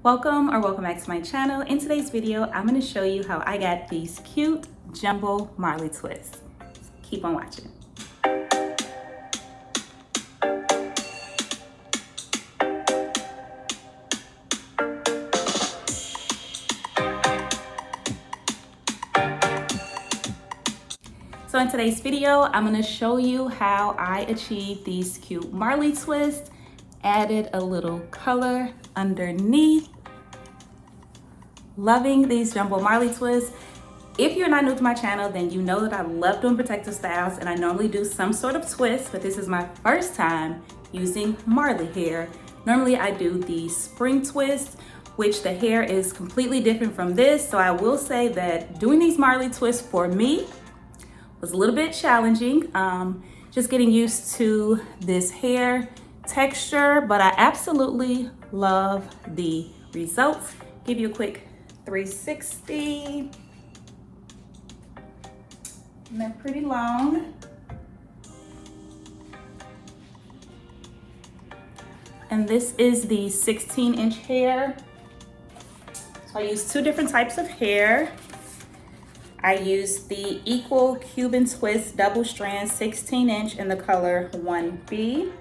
Welcome back to my channel. In today's video, I'm going to show you how I got these cute jumbo Marley twists. Keep on watching. So in today's video, I'm going to show you how I achieved these cute Marley twists, added a little color underneath. Loving these jumbo Marley twists. If you're not new to my channel, then you know that I love doing protective styles and I normally do some sort of twist, but this is my first time using Marley hair. Normally I do the spring twist, which the hair is completely different from this. So I will say that doing these Marley twists for me was a little bit challenging. Just getting used to this hair texture, but I absolutely love the results. Give you a quick 360. And they're pretty long. And this is the 16-inch hair. So I use two different types of hair. I use the Equal Cuban Twist Double Strand 16-inch in the color 1B.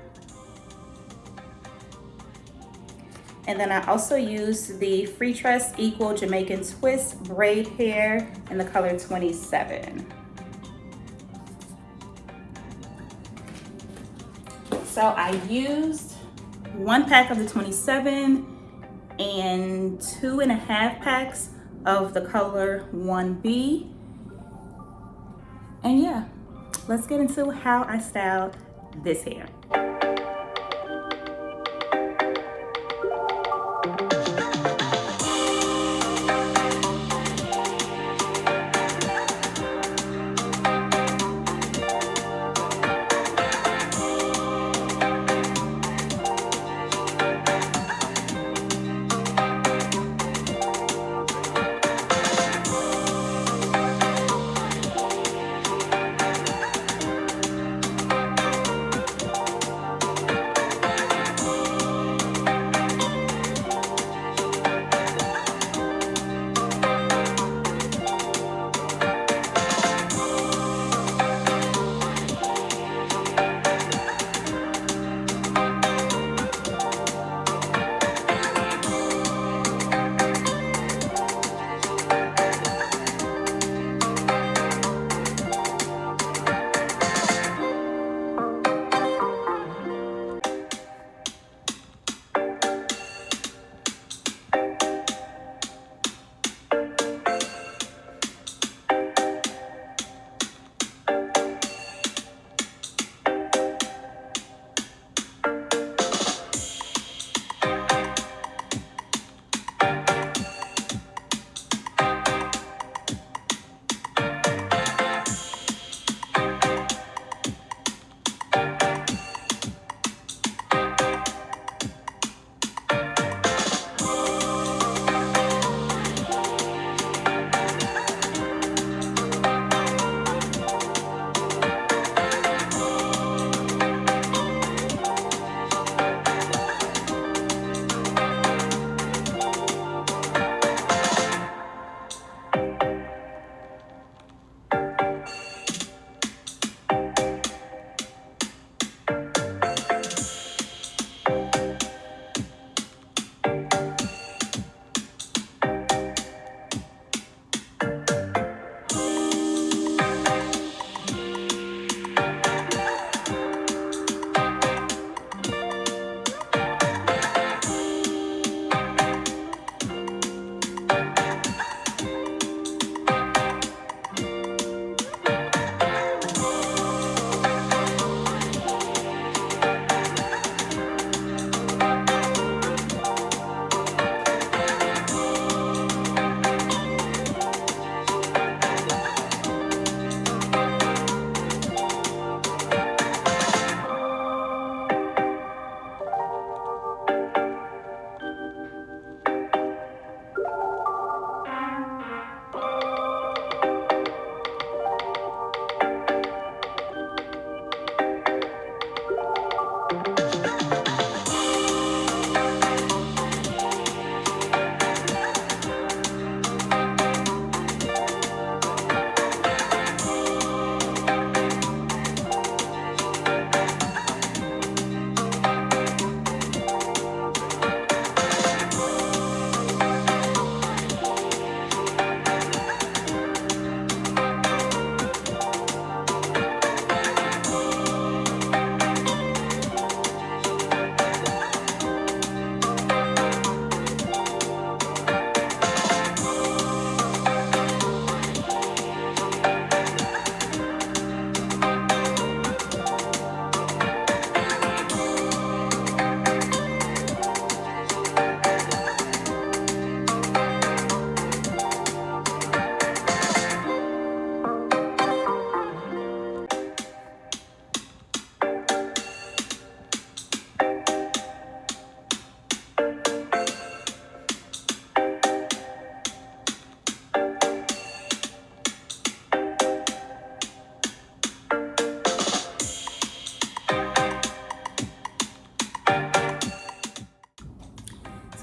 And then I also use the Free Tress Equal Jamaican Twist braid hair in the color 27. So I used 1 pack of the 27 and 2.5 packs of the color 1B. And yeah, let's get into how I styled this hair.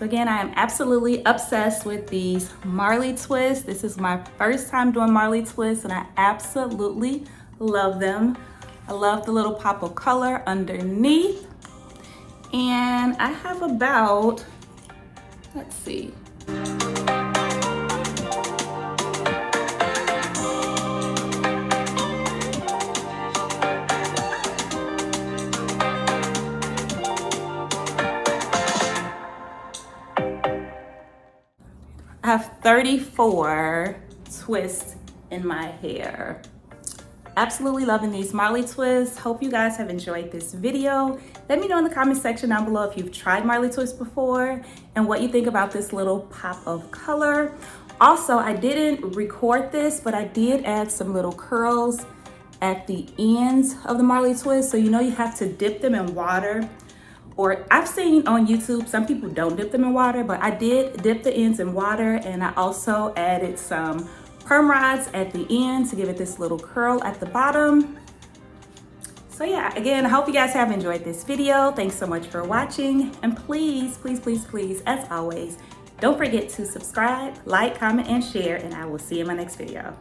So again, I am absolutely obsessed with these Marley Twists. This is my first time doing Marley Twists and I absolutely love them. I love the little pop of color underneath. And I have about, let's see. I have 34 twists in my hair. Absolutely loving these Marley Twists. Hope you guys have enjoyed this video. Let me know in the comment section down below if you've tried Marley Twists before and what you think about this little pop of color. Also, I didn't record this, but I did add some little curls at the ends of the Marley Twist. So you know you have to dip them in water. Or I've seen on YouTube, some people don't dip them in water, but I did dip the ends in water, and I also added some perm rods at the end to give it this little curl at the bottom. So yeah, again, I hope you guys have enjoyed this video. Thanks so much for watching. And please, please, please, please, as always, don't forget to subscribe, like, comment, and share, and I will see you in my next video.